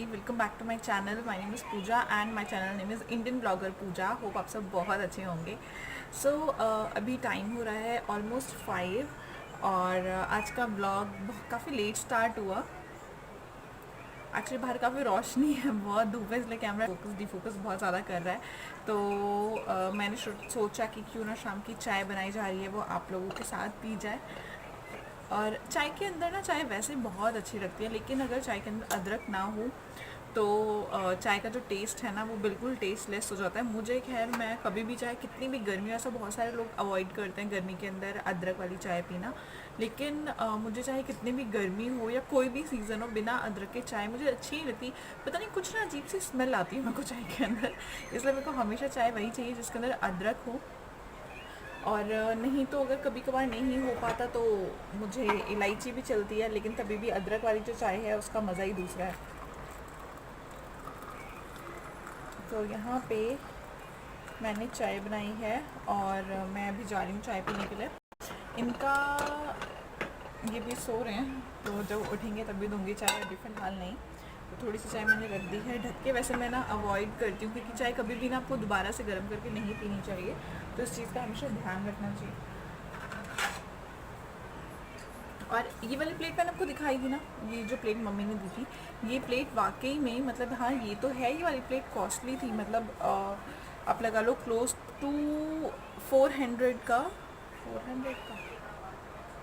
Welcome back to my channel. My name is Pooja and my channel name is Indian blogger Pooja. Hope आप सब बहुत अच्छे होंगे। सो अभी टाइम हो रहा है ऑलमोस्ट 5 और आज का ब्लॉग काफ़ी लेट स्टार्ट हुआ। एक्चुअली बाहर काफ़ी रोशनी है, बहुत धूप है, इसलिए कैमरा फोकस डिफोकस बहुत ज़्यादा कर रहा है। तो मैंने सोचा कि क्यों ना शाम की चाय बनाई जा रही है वो आप लोगों के साथ पी जाए। और चाय के अंदर ना, चाय वैसे बहुत अच्छी लगती है, लेकिन अगर चाय के अंदर अदरक ना हो तो चाय का जो टेस्ट है ना वो बिल्कुल टेस्टलेस हो जाता है। मुझे खैर, मैं कभी भी चाय, कितनी भी गर्मी हो, ऐसा बहुत सारे लोग अवॉइड करते हैं गर्मी के अंदर अदरक वाली चाय पीना, लेकिन मुझे चाहे कितनी भी गर्मी हो या कोई भी सीज़न हो, बिना अदरक के चाय मुझे अच्छी नहीं लगती। पता नहीं, कुछ ना अजीब सी स्मेल आती है मेरे को चाय के अंदर, इसलिए मेरे को हमेशा चाय वही चाहिए जिसके अंदर अदरक हो। और नहीं तो अगर कभी कभार नहीं हो पाता तो मुझे इलायची भी चलती है, लेकिन तभी भी अदरक वाली जो चाय है उसका मज़ा ही दूसरा है। तो यहाँ पे मैंने चाय बनाई है और मैं अभी जा रही हूँ चाय पीने के लिए। इनका ये भी सो रहे हैं, तो जब उठेंगे तभी दूंगी चाय, अभी फ़िलहाल नहीं। तो थोड़ी सी चाय मैंने रख दी है ढक के। वैसे मैं ना अवॉइड करती हूँ क्योंकि चाय कभी भी ना आपको दोबारा से गर्म करके नहीं पीनी चाहिए, तो इस चीज़ का हमेशा ध्यान रखना चाहिए। और ये वाली प्लेट मैंने आपको दिखाई थी ना, ये जो प्लेट मम्मी ने दी थी, ये प्लेट वाकई में, मतलब हाँ ये तो है, ये वाली प्लेट कॉस्टली थी, मतलब आप लगा लो क्लोज टू 400 का, 400 का,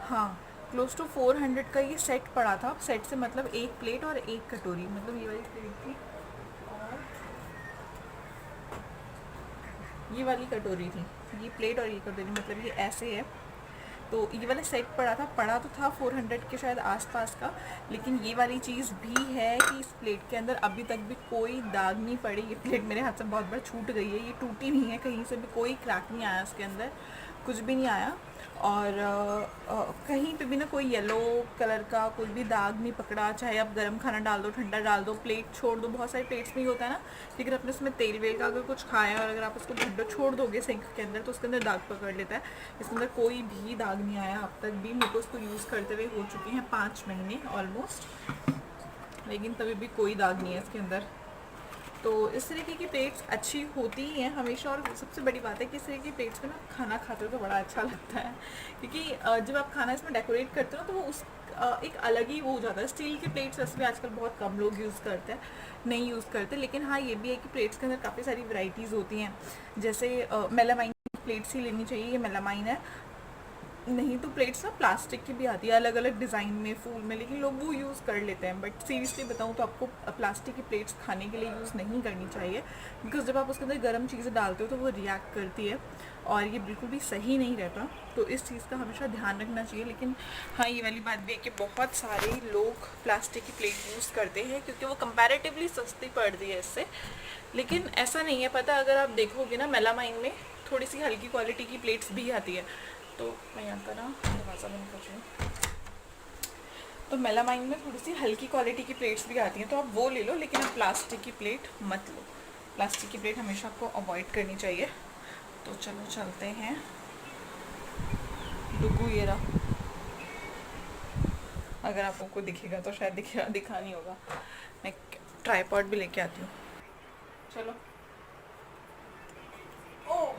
हाँ, क्लोज टू 400 का ये सेट पड़ा था। सेट से मतलब एक प्लेट और एक कटोरी, मतलब ये वाली प्लेट थी और ये वाली कटोरी थी। ये प्लेट और ये कटोरी, मतलब ये ऐसे है। तो ये वाला सेट पड़ा तो था 400 के शायद आसपास का, लेकिन ये वाली चीज़ भी है कि इस प्लेट के अंदर अभी तक भी कोई दाग नहीं पड़ी। ये प्लेट मेरे हाथ से बहुत बार छूट गई है, ये टूटी नहीं है, कहीं से भी कोई क्रैक नहीं आया इसके अंदर, कुछ भी नहीं आया। और कहीं पे भी ना कोई येलो कलर का कोई भी दाग नहीं पकड़ा। चाहे आप गर्म खाना डाल दो, ठंडा डाल दो, प्लेट छोड़ दो, बहुत सारे प्लेट्स में ही होता है ना, लेकिन अपने उसमें तेल वेल का अगर कुछ खाया और अगर आप उसको ढंडो छोड़ दोगे सिंक के अंदर तो उसके अंदर दाग पकड़ लेता है। इसके अंदर कोई भी दाग नहीं आया अब तक भी। मेरे को उसको यूज़ करते हुए हो चुके हैं 5 महीने ऑलमोस्ट, लेकिन तभी भी कोई दाग नहीं है इसके अंदर। तो इस तरीके की प्लेट्स अच्छी होती ही हैं हमेशा। और सबसे बड़ी बात है कि इस तरीके की प्लेट्स में ना खाना खाते हो तो बड़ा अच्छा लगता है, क्योंकि जब आप खाना इसमें डेकोरेट करते हो तो वो उस एक अलग ही वो हो जाता है। स्टील की प्लेट्स वैसे भी आजकल बहुत कम लोग यूज़ करते हैं, नहीं यूज़ करते, लेकिन हाँ ये भी है कि प्लेट्स के अंदर काफ़ी सारी वैरायटीज़ होती हैं। जैसे मेलामाइन प्लेट्स ही लेनी चाहिए, ये मेलामाइन है। नहीं तो प्लेट्स ना प्लास्टिक की भी आती है अलग अलग डिज़ाइन में, फूल में, लेकिन लोग वो यूज़ कर लेते हैं। बट सीरियसली बताऊँ तो आपको प्लास्टिक की प्लेट्स खाने के लिए यूज़ नहीं करनी चाहिए, बिकॉज जब आप उसके अंदर गर्म चीज़ें डालते हो तो वो रिएक्ट करती है और ये बिल्कुल भी सही नहीं रहता। तो इस चीज़ का हमेशा ध्यान रखना चाहिए। लेकिन हाँ ये वाली बात भी है कि बहुत सारे लोग प्लास्टिक की प्लेट यूज़ करते हैं क्योंकि वो कंपैरेटिवली सस्ती पड़ती है इससे, लेकिन ऐसा नहीं है। पता, अगर आप देखोगे ना मेलामाइन में थोड़ी सी हल्की क्वालिटी की प्लेट्स भी आती है। तो मैं यहाँ का ना दरवाज़ा बंद कर रही हूँ। तो मेलामाइन में थोड़ी सी हल्की क्वालिटी की प्लेट्स भी आती हैं, तो आप वो ले लो, लेकिन आप प्लास्टिक की प्लेट मत लो। प्लास्टिक की प्लेट हमेशा आपको अवॉइड करनी चाहिए। तो चलो चलते हैं। डुगू ये रहा, अगर आप लोगों को दिखेगा तो शायद दिखा नहीं होगा। मैं ट्राईपॉड भी लेके आती हूँ। चलो। ओह,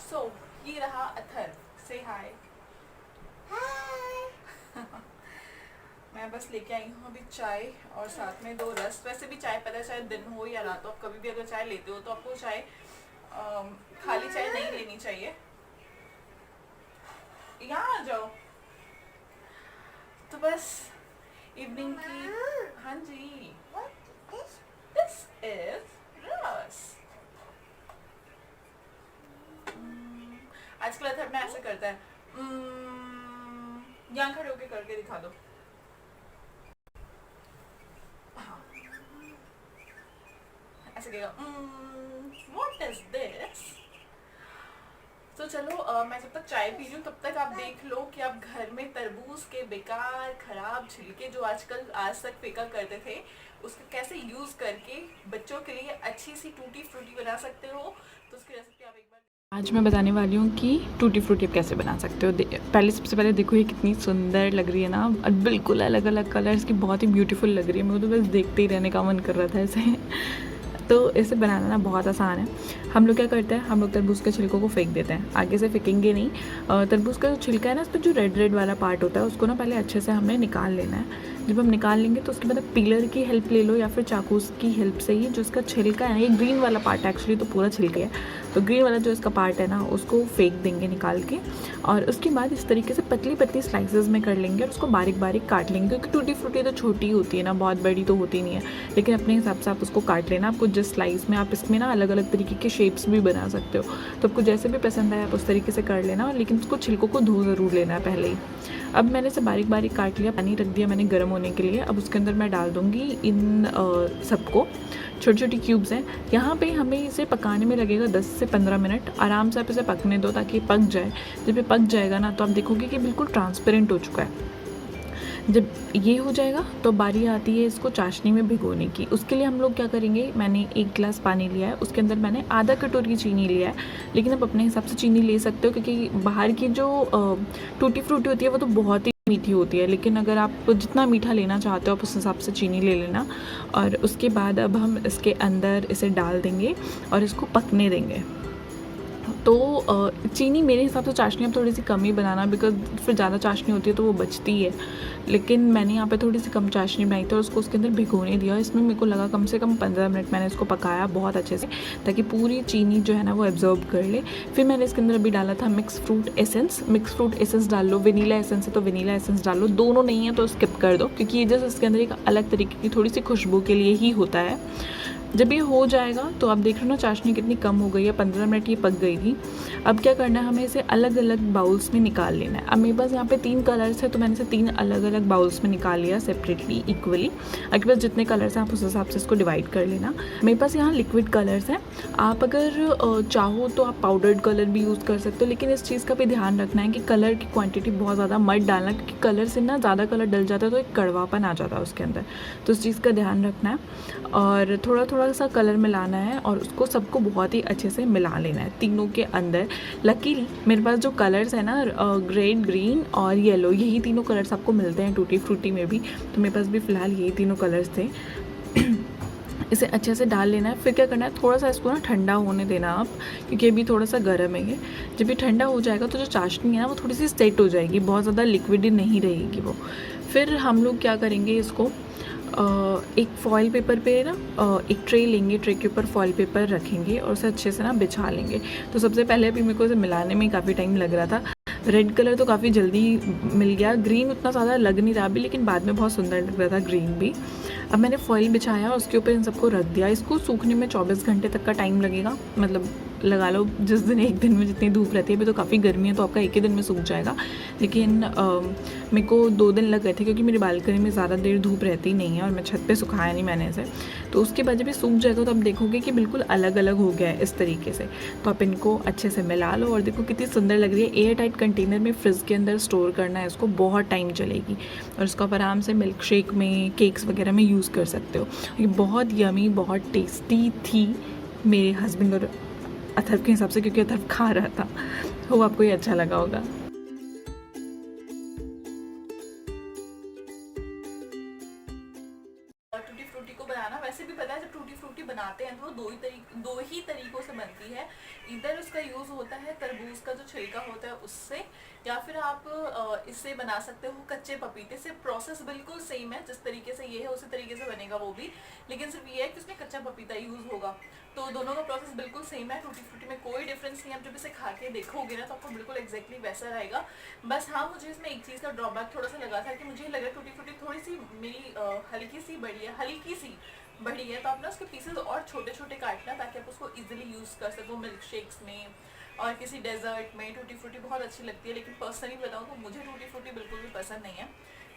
सो ये रहा अथर, से हाय। मैं बस लेके आई हूँ अभी चाय और साथ में 2 रस। वैसे भी चाय, पता है चाहे दिन हो या रात हो, आप कभी भी अगर चाय लेते हो तो आपको चाय खाली चाय नहीं लेनी चाहिए। यहाँ आ जाओ। तो बस इवनिंग की, हाँ जी, दिस इज रस। आजकल अथर में ऐसे करता है, यहाँ खड़े होके करके दिखा दो। हाँ, ऐसे कहेगा व्हाट इज दिस। तो चलो मैं जब तक चाय पी रही हूँ तब तक आप देख लो कि आप घर में तरबूज के बेकार खराब छिलके जो आजकल आज तक फेंका करते थे उसका कैसे यूज़ करके बच्चों के लिए अच्छी सी टूटी फ्रूटी बना सकते हो, तो उसकी रेसिपी आप एक बार। आज मैं बताने वाली हूँ कि टूटी फ्रूटी आप कैसे बना सकते हो। पहले सबसे पहले देखो ये कितनी सुंदर लग रही है ना, और बिल्कुल अलग अलग कलर्स की, बहुत ही ब्यूटीफुल लग रही है। मेरे को तो बस देखते ही रहने का मन कर रहा था ऐसे। तो इसे बनाना ना बहुत आसान है। हम लोग क्या करते हैं, हम लोग तरबूज के छिलकों को फेंक देते हैं, आगे से फेंकेंगे नहीं। तरबूज का जो छिलका है ना, इस पर जो रेड रेड वाला पार्ट होता है उसको ना पहले अच्छे से हमें निकाल लेना है। जब हम निकाल लेंगे तो उसके बाद पीलर की हेल्प ले लो या फिर चाकू की हेल्प से ही जो इसका छिलका है ना, ये ग्रीन वाला पार्ट है एक्चुअली, तो पूरा छिलका है, तो ग्रीन वाला जो इसका पार्ट है ना उसको फेंक देंगे निकाल के। और उसके बाद इस तरीके से पतली पतली स्लाइसेस में कर लेंगे और उसको बारीक बारीक काट लेंगे, क्योंकि टूटी फ्रूटी तो छोटी होती है ना, बहुत बड़ी तो होती नहीं है, लेकिन अपने हिसाब से आप उसको काट लेना। आपको जिस स्लाइस में, आप इसमें ना अलग अलग तरीके के शेप्स भी बना सकते हो, तो आपको जैसे भी पसंद आए आप उस तरीके से कर लेना, लेकिन उसको छिलकों को धो ज़रूर लेना है पहले ही। अब मैंने इसे बारीक बारीक काट लिया, पानी रख दिया मैंने गर्म होने के लिए। अब उसके अंदर मैं डाल दूँगी इन सबको, छोटी छोटी क्यूब्स हैं। यहाँ पे हमें इसे पकाने में लगेगा 10 से 15 मिनट। आराम से आप इसे पकने दो ताकि पक जाए। जब ये पक जाएगा ना तो आप देखोगे कि बिल्कुल ट्रांसपेरेंट हो चुका है। जब ये हो जाएगा तो बारी आती है इसको चाशनी में भिगोने की। उसके लिए हम लोग क्या करेंगे, मैंने 1 गिलास पानी लिया है, उसके अंदर मैंने आधा कटोरी चीनी लिया है, लेकिन आप अपने हिसाब से चीनी ले सकते हो, क्योंकि बाहर की जो टूटी फ्रूटी होती है वो तो बहुत ही मीठी होती है, लेकिन अगर आप जितना मीठा लेना चाहते हो आप उस हिसाब से चीनी ले लेना। और उसके बाद अब हम इसके अंदर इसे डाल देंगे और इसको पकने देंगे। तो चीनी मेरे हिसाब से चाशनी अब थोड़ी सी कम ही बनाना, बिकॉज फिर ज़्यादा चाशनी होती है तो वो बचती है, लेकिन मैंने यहाँ पे थोड़ी सी कम चाशनी बनाई थी और उसको उसके अंदर भिगोने दिया। इसमें मेरे को लगा कम से कम 15 मिनट मैंने इसको पकाया बहुत अच्छे से, ताकि पूरी चीनी जो है ना वो एब्जॉर्ब कर ले। फिर मैंने इसके अंदर अभी डाला था mix fruit essence. Mix fruit essence डाल लो, वेनीला एसेंस है तो वेनीला एसेंस डाल लो, दोनों नहीं है तो स्किप कर दो, क्योंकि ये जस्ट इसके अंदर एक अलग तरीके की थोड़ी सी खुशबू के लिए ही होता है। जब ये हो जाएगा तो आप देख रहे हो ना चाशनी कितनी कम हो गई है, 15 मिनट ये पक गई थी। अब क्या करना है, हमें इसे अलग अलग बाउल्स में निकाल लेना है। अब मेरे पास यहाँ पे 3 कलर्स है तो मैंने इसे 3 अलग अलग बाउल्स में निकाल लिया सेपरेटली इक्वली। आपके पास जितने कलर्स हैं आप उस हिसाब से इसको डिवाइड कर लेना। मेरे पास यहाँ लिक्विड कलर्स हैं, आप अगर चाहो तो आप पाउडर्ड कलर भी यूज़ कर सकते हो, लेकिन इस चीज़ का भी ध्यान रखना है कि कलर की क्वान्टिटी बहुत ज़्यादा मत डालना, क्योंकि कलर से ना ज़्यादा कलर डल जाता है तो एक कड़वापन आ जाता है उसके अंदर, तो इस चीज़ का ध्यान रखना है। और थोड़ा थोड़ा सा कलर मिलाना है और उसको सबको बहुत ही अच्छे से मिला लेना है तीनों के अंदर। लकीली मेरे पास जो कलर्स है ना, रेड, ग्रीन और येलो, यही तीनों कलर्स आपको मिलते हैं टूटी फ्रूटी में भी, तो मेरे पास भी फ़िलहाल यही तीनों कलर्स थे। इसे अच्छे से डाल लेना है। फिर क्या करना है, थोड़ा सा इसको ना ठंडा होने देना आप, क्योंकि अभी थोड़ा सा गर्म है ये। जब ये ठंडा हो जाएगा तो जो चाशनी है ना वो थोड़ी सी सेट हो जाएगी, बहुत ज़्यादा लिक्विड नहीं रहेगी वो। फिर हम लोग क्या करेंगे, इसको एक फॉइल पेपर पे ना एक ट्रे लेंगे, ट्रे के ऊपर फॉइल पेपर रखेंगे और उसे अच्छे से ना बिछा लेंगे। तो सबसे पहले अभी मेरे को इसे मिलाने में काफ़ी टाइम लग रहा था। रेड कलर तो काफ़ी जल्दी मिल गया, ग्रीन उतना ज़्यादा लग नहीं रहा अभी, लेकिन बाद में बहुत सुंदर लग रहा था ग्रीन भी। अब मैंने फॉइल बिछाया, उसके ऊपर इन सबको रख दिया। इसको सूखने में 24 घंटे तक का टाइम लगेगा, मतलब लगा लो जिस दिन, एक दिन में जितनी धूप रहती है। अभी तो काफ़ी गर्मी है तो आपका एक ही दिन में सूख जाएगा, लेकिन मेरे को 2 दिन लग गए थे, क्योंकि मेरी बालकनी में ज़्यादा देर धूप रहती नहीं है और मैं छत पे सुखाया नहीं मैंने इसे। तो उसके बाद जब ये सूख जाएगा तो आप देखोगे कि बिल्कुल अलग अलग हो गया है इस तरीके से। तो आप इनको अच्छे से मिला लो और देखो कितनी सुंदर लग रही है। एयर टाइट कंटेनर में फ्रिज के अंदर स्टोर करना है इसको, बहुत टाइम चलेगी और इसको आप आराम से मिल्क शेक में, केक्स वगैरह में यूज़ कर सकते हो। ये बहुत यमी, बहुत टेस्टी थी मेरे हस्बैंड और अथर्व के हिसाब से, क्योंकि अथर्व खा रहा था। वो आपको ये अच्छा लगा होगा। टूटी फ्रूटी को बनाना वैसे भी पता है, जब टूटी फ्रूटी बनाते हैं तो वो दो ही तरीकों से बनती है। इधर उसका यूज़ होता है तरबूज का जो छिलका होता है उससे, या फिर आप इससे बना सकते हो कच्चे पपीते से। प्रोसेस बिल्कुल सेम है, जिस तरीके से ये है उसी तरीके से बनेगा वो भी, लेकिन सिर्फ ये है कि उसमें कच्चा पपीता यूज़ होगा। तो दोनों का प्रोसेस बिल्कुल सेम है, टूटी फ्रूटी में कोई डिफरेंस नहीं है। आप जब इसे खा के देखोगे ना तो आपको बिल्कुल एग्जैक्टली वैसा रहेगा। बस हाँ, मुझे इसमें एक चीज़ का ड्रॉबैक थोड़ा सा लगा था कि मुझे लगा टूटी फ्रूटी थोड़ी सी मेरी हल्की सी बड़ी है, हल्की सी बड़ी है, तो आप ना उसके पीसेस और छोटे छोटे काटना ताकि आप उसको इजीली यूज़ कर सको मिल्क शेक्स में और किसी डेजर्ट में। टूटी फ्रूटी बहुत अच्छी लगती है, लेकिन पर्सनली बताऊँ तो मुझे टूटी फ्रूटी बिल्कुल भी पसंद नहीं है,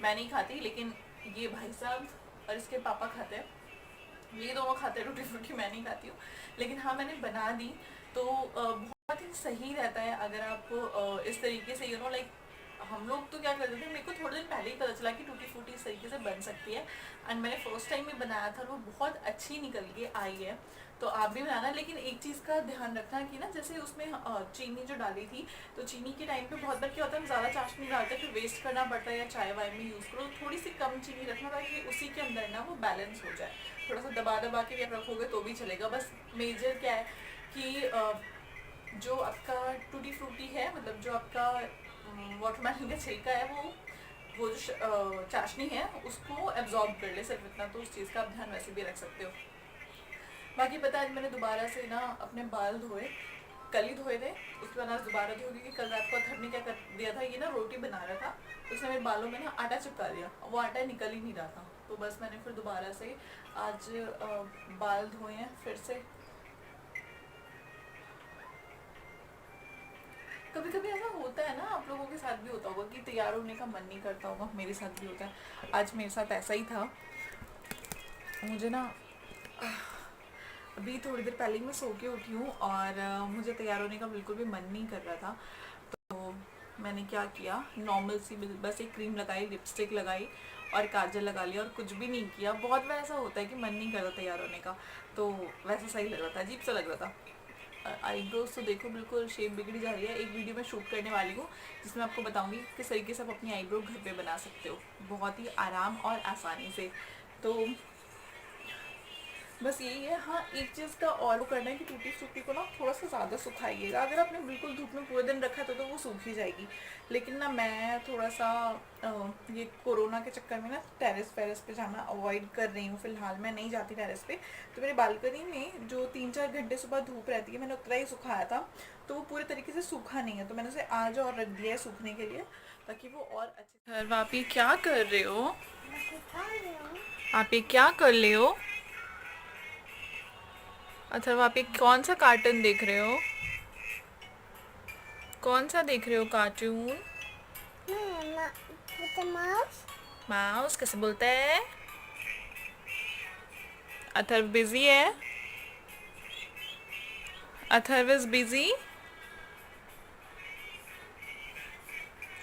मैं नहीं खाती। लेकिन ये भाई साहब और इसके पापा खाते हैं, ये दोनों खाते हैं टूटी फ्रूटी, मैं नहीं खाती हूँ। लेकिन हाँ, मैंने बना दी तो बहुत ही सही रहता है अगर आप इस तरीके से लाइक हम लोग तो क्या करते थे, मेरे को थोड़े दिन पहले ही पता चला कि टूटी फ्रूटी इस तरीके से बन सकती है, एंड मैंने फर्स्ट टाइम में बनाया था और वो बहुत अच्छी निकल के आई है। तो आप भी बनाना, लेकिन एक चीज़ का ध्यान रखना कि ना, जैसे उसमें चीनी जो डाली थी, तो चीनी के टाइम पे बहुत बार क्या होता है, हम ज़्यादा चाशनी डालते हैं, फिर वेस्ट करना पड़ता है, या चाय वाय में यूज़ करो, थोड़ी सी कम चीनी रखना ताकि उसी के अंदर ना वो बैलेंस हो जाए। थोड़ा सा दबा दबा के भी आप रखोगे तो भी चलेगा। बस मेजर क्या है कि जो आपका टूटी फ्रूटी है, मतलब जो आपका वाटरमेलन का छिलका है, वो जो चाशनी है उसको एब्जॉर्ब कर ले, सिर्फ इतना। तो उस चीज़ का आप ध्यान वैसे भी रख सकते हो। बाकी पता, आज मैंने दोबारा से ना अपने बाल धोए, कल ही धोए थे, उसके बाद आज दोबारा धोए, क्योंकि कल रात को अथर ने क्या कर दिया था, ये ना रोटी बना रहा था, उसने मेरे बालों में ना आटा चिपका दिया, वो आटा निकल ही नहीं रहा था। तो बस मैंने फिर दोबारा से आज बाल धोए हैं फिर से। कभी कभी ऐसा होता है ना, आप लोगों के साथ भी होता होगा कि तैयार होने का मन नहीं करता होगा, मेरे साथ भी होता है। आज मेरे साथ ऐसा ही था। मुझे ना अभी थोड़ी देर पहले ही मैं सो के उठी हूँ, और मुझे तैयार होने का बिल्कुल भी मन नहीं कर रहा था। तो मैंने क्या किया, नॉर्मल सी बस एक क्रीम लगाई, लिपस्टिक लगाई और काजल लगा लिया, और कुछ भी नहीं किया। बहुत बार ऐसा होता है कि मन नहीं करता तैयार होने का, तो वैसा सही लग रहा था, अजीब सा लग रहा था। आईब्रोज तो देखो बिल्कुल शेप बिगड़ी जा रही है। एक वीडियो में शूट करने वाली हूँ जिसमें आपको बताऊंगी किस तरीके से आप अपनी आईब्रो घर पे बना सकते हो, बहुत ही आराम और आसानी से। तो बस यही है। हाँ, एक चीज़ का और करना है कि टूटी फ्रूटी को ना थोड़ा सा ज़्यादा सुखाइएगा। अगर आपने बिल्कुल धूप में पूरे दिन रखा तो वो सूख ही जाएगी, लेकिन ना मैं थोड़ा सा ये कोरोना के चक्कर में ना टेरेस पे जाना अवॉइड कर रही हूँ। फिलहाल मैं नहीं जाती टेरेस पे। तो मेरी बालकनी में जो 3-4 घंटे सुबह धूप रहती है, मैंने उतना ही सुखाया था, तो वो पूरे तरीके से सूखा नहीं है, तो मैंने उसे आज और रख दिया है सूखने के लिए, ताकि वो और अच्छे। सर, आप ये क्या कर रहे हो? आप ये क्या कर रहे हो? अच्छा, आप ये कौन सा कार्टून देख रहे हो? कौन सा देख रहे हो कार्टून? माउस। माउस कैसे बोलता है? अथर्व बिजी है? Atharva is busy?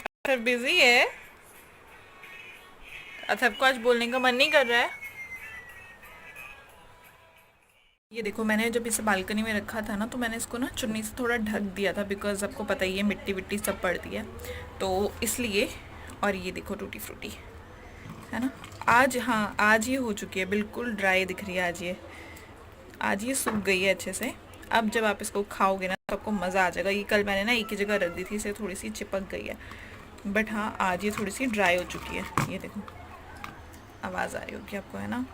Atharva busy है? अथर्व को आज बोलने का मन नहीं कर रहा है? ये देखो, मैंने जब इसे बालकनी में रखा था ना, तो मैंने इसको ना चुन्नी से थोड़ा ढक दिया था, बिकॉज आपको पता ही है मिट्टी विट्टी सब पड़ती है, तो इसलिए। और ये देखो टूटी फ्रूटी है ना, आज, हाँ आज ये हो चुकी है, बिल्कुल ड्राई दिख रही है आज ये सूख गई है अच्छे से। अब जब आप इसको खाओगे ना तो आपको मज़ा आ जाएगा। ये कल मैंने ना एक ही जगह रख दी थी, इसे थोड़ी सी चिपक गई है, बट हाँ आज ये थोड़ी सी ड्राई हो चुकी है। ये देखो, आवाज़ आ रही होगी आपको, है ना।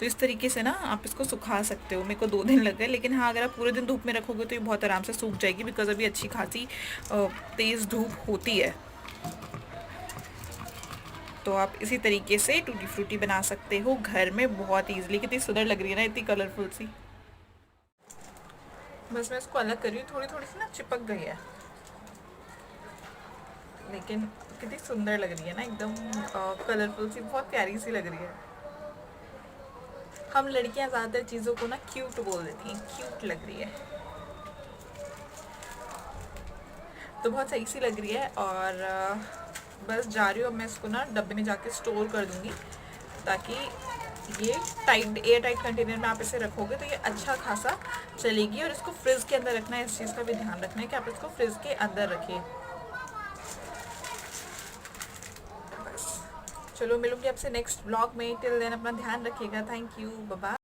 तो इस तरीके से ना आप इसको सुखा सकते हो। मेरे को 2 दिन लग गए, लेकिन हाँ अगर आप पूरे दिन धूप में रखोगे तो ये बहुत आराम से सूख जाएगी, बिकॉज अभी अच्छी खासी तेज़ धूप होती है। तो आप इसी तरीके से टूटी फ्रूटी बना सकते हो घर में बहुत ईजिली। कितनी सुंदर लग रही है ना, इतनी कलरफुल सी। बस मैं इसको अलग कर रही हूँ, थोड़ी थोड़ी सी ना चिपक गई है, लेकिन कितनी सुंदर लग रही है ना, एकदम कलरफुल सी, बहुत प्यारी सी लग रही है। हम लड़कियां ज़्यादातर चीज़ों को ना क्यूट बोल देती हैं, क्यूट लग रही है, तो बहुत सही सी लग रही है। और बस जा रही हूँ अब मैं इसको ना डब्बे में जाके स्टोर कर दूँगी, ताकि ये एयर टाइट कंटेनर में आप इसे रखोगे तो ये अच्छा खासा चलेगी। और इसको फ्रिज के अंदर रखना है, इस चीज़ का भी ध्यान रखना है कि आप इसको फ्रिज के अंदर रखिए। बस चलो, मिलूंगी आपसे नेक्स्ट ब्लॉग में। टिल देन अपना ध्यान रखिएगा। Thank you, bye bye.